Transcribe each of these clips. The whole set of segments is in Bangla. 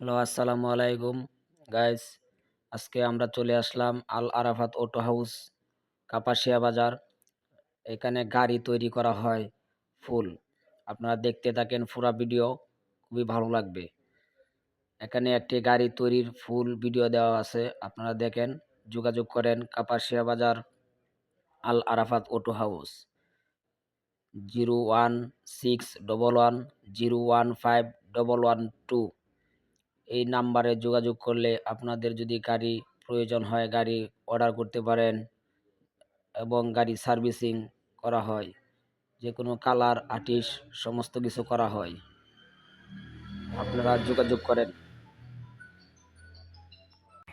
হ্যালো, আসসালামু আলাইকুম গাইস। আজকে আমরা চলে আসলাম আল আরাফাত অটো হাউস, কাপাসিয়া বাজার। এখানে গাড়ি তৈরি করা হয় ফুল। আপনারা দেখতে থাকেন পুরা ভিডিও, খুবই ভালো লাগবে। এখানে একটি গাড়ি তৈরির ফুল ভিডিও দেওয়া আছে, আপনারা দেখেন। যোগাযোগ করেন কাপাসিয়া বাজার আল আরাফাত অটো হাউস 01611015112। এই নাম্বারে যোগাযোগ করলে আপনাদের যদি গাড়ি প্রয়োজন হয় গাড়ি অর্ডার করতে পারেন এবং গাড়ি সার্ভিসিং করা হয়, যে কোনো কালার আর্টিস্ট সমস্ত কিছু করা হয়। আপনারা যোগাযোগ করেন।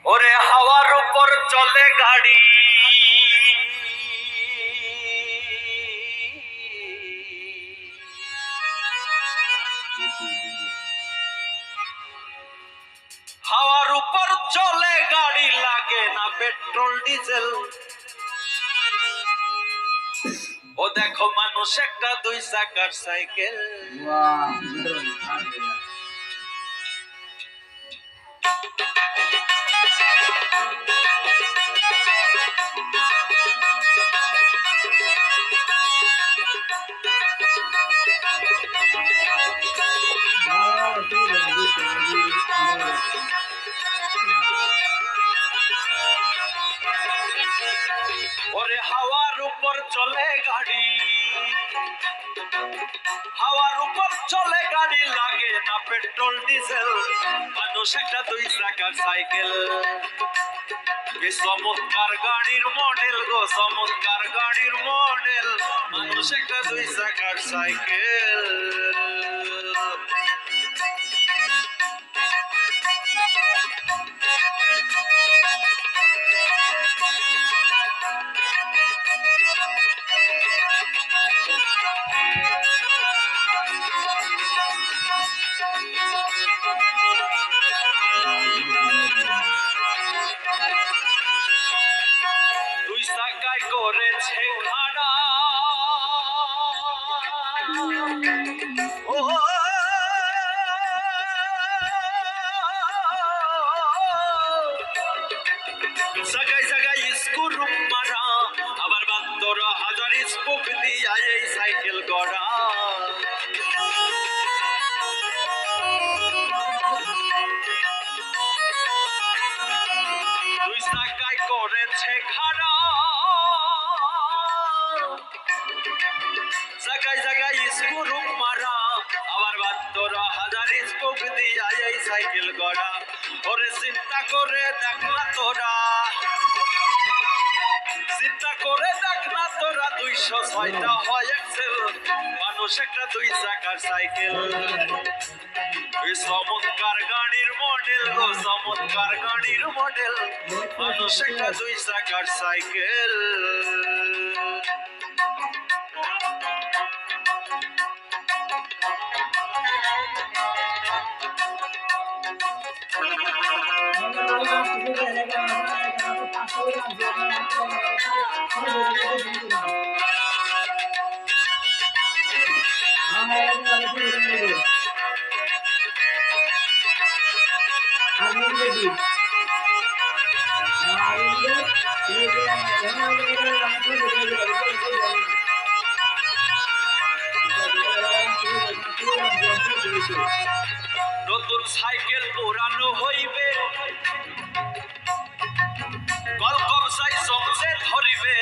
ওরে হাওয়ার উপর চলে গাড়ি, হাওয়ার উপর চলে গাড়ি, লাগে না পেট্রোল ডিজেল। ও দেখো মানুষ একটা 2 চাকার সাইকেল। ওরে হাওয়ার উপর চলে গাড়ি, হাওয়ার উপর চলে গাড়ি, লাগে না পেট্রোল ডিজেল। মানুষ একটা 2 চাকার সাইকেল। চমৎকার গাড়ির মডেল গো, চমৎকার গাড়ির মডেল। মানুষ একটা 2 চাকার সাইকেল। দুই চাকায় করেছে খাড়া, ও জায়গায় জায়গায় স্কুর মারা, আবার 72,000 স্পোক দিয়া এই সাইকেল গড়া। দুই চাকায় করেছে খাড়া, জায়গায় জায়গায় স্কুর মারা, আবার 72,000 স্পোক দিয়া এই সাইকেল গড়া। ওরে চিন্তা করে দেখ না তোরা, চিন্তা করে দেখ না তোরা, 206টা হয় এক্সেল। মানুষ একটা 2 চাকার সাইকেল। চমৎকার গাড়ির মডেল গো, চমৎকার গাড়ির মডেল। মানুষ একটা 2 চাকার সাইকেল। নতুন সাইকেল পুরানো হইবে, কলকবজায় জমছে ধরিবে।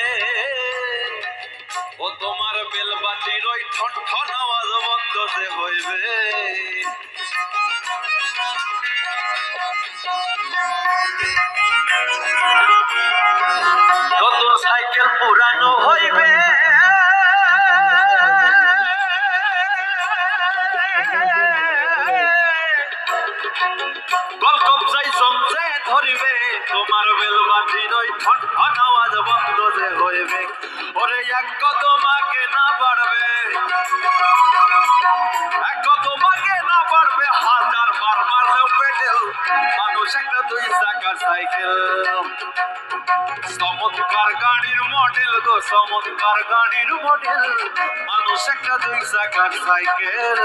ও তোমার বেলবাতির ওই ঠন ঠন আওয়াজ বন্ধ যে হইবে। নতুন সাইকেল পুরানো হইবে, কলকবজায় জমছে ধরিবে। তোমার বেলবাতির ওই ঠন ঠন আওয়াজ বন্ধ যে হইবে। ওরে এক কদম আগে না বাড়বে, এক কদম আগে না বাড়বে, 1000 বার মারলেও পেডেল। মানুষ একটা 2 চাকার সাইকেল। চমৎকার গাড়ির মডেল গো, চমৎকার গাড়ির মডেল। মানুষ একটা 2 চাকার সাইকেল।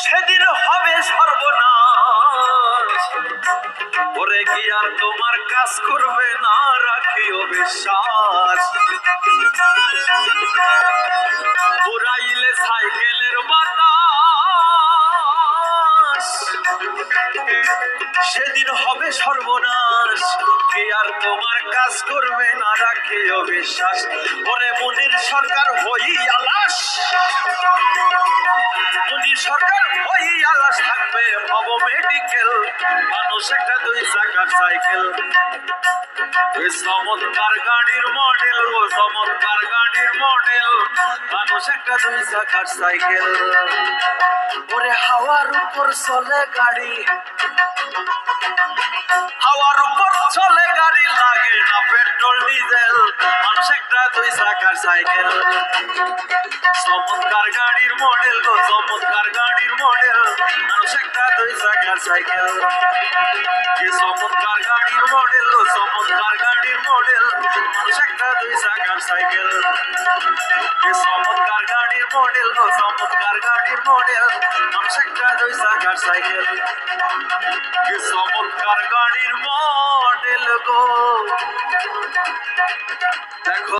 সেদিন হবে সর্বনাশ, ওরে কি আর তোমার কাজ করবে না, রাখিও বিশ্বাস। পুরাইলে সাইকেলের বাতাস, সেদিন হবে সর্বনাশ, কে আর তোমার কাজ করবে না, রাখিও বিশ্বাস। ওরে মুনির সরকার হই আলাস, মুনির সরকার হই আলাস, থাকবে ভব মেডিকেল, মানুষ একটা 2 চাকার সাইকেল। চমৎকার গাড়ির মডেল গো, চমৎকার গাড়ির মডেল, মানুষ একটা 2 চাকার সাইকেল। ওরে হাওয়ার উপর চলে গাড়ি, হাওয়ার উপর চলে গাড়ি, লাগে না পেট্রোল ডিজেল, মানুষ একটা 2 চাকার সাইকেল। চমৎকার গাড়ির মডেল গো, চমৎকার গাড়ির মডেল, মানুষ একটা 2 চাকার সাইকেল। কি চমৎকার গাড়ির মডেল গো, চমৎকার গাড়ির মডেল, মানুষ একটা 2 চাকার সাইকেল। কি চমৎকার গাড়ির মডেল গো, চমৎকার গাড়ির মডেল, মানুষ একটা 2 চাকার সাইকেল। কি চমৎকার গাড়ির মডেল গো, দেখো।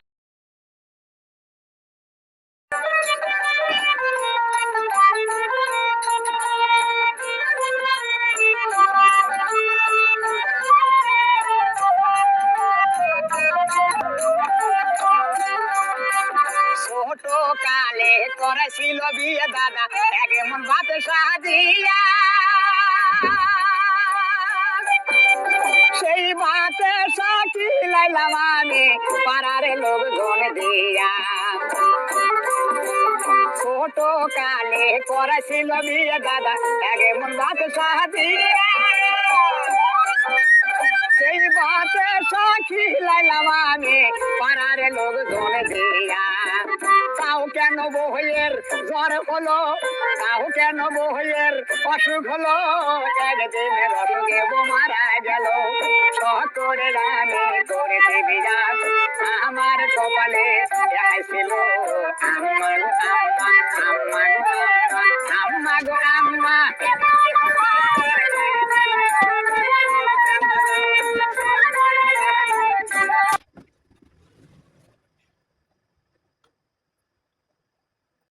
ছোট কালে করেছিল বিয়ে দাদা এমন ভাত সাজিয়া, সেই ভাতে সাকি লাইলাম আমি পাড়ার লোকজন দিয়া। ছোট কালে করেছিল বিয়ে দাদা এমন ভাত সাজিয়া, সেই ভাতে সাকি লাইলাম আমি পাড়ার লোকজন দিয়া। তাও কেন বইয়ের জ্বর হলো, তাও কেন বইয়ের অসুখ হলো, একদিনের অসুখে মারা গেল। সকলের আমি করেছি বিরাট, আমার কপালে ছিল আমার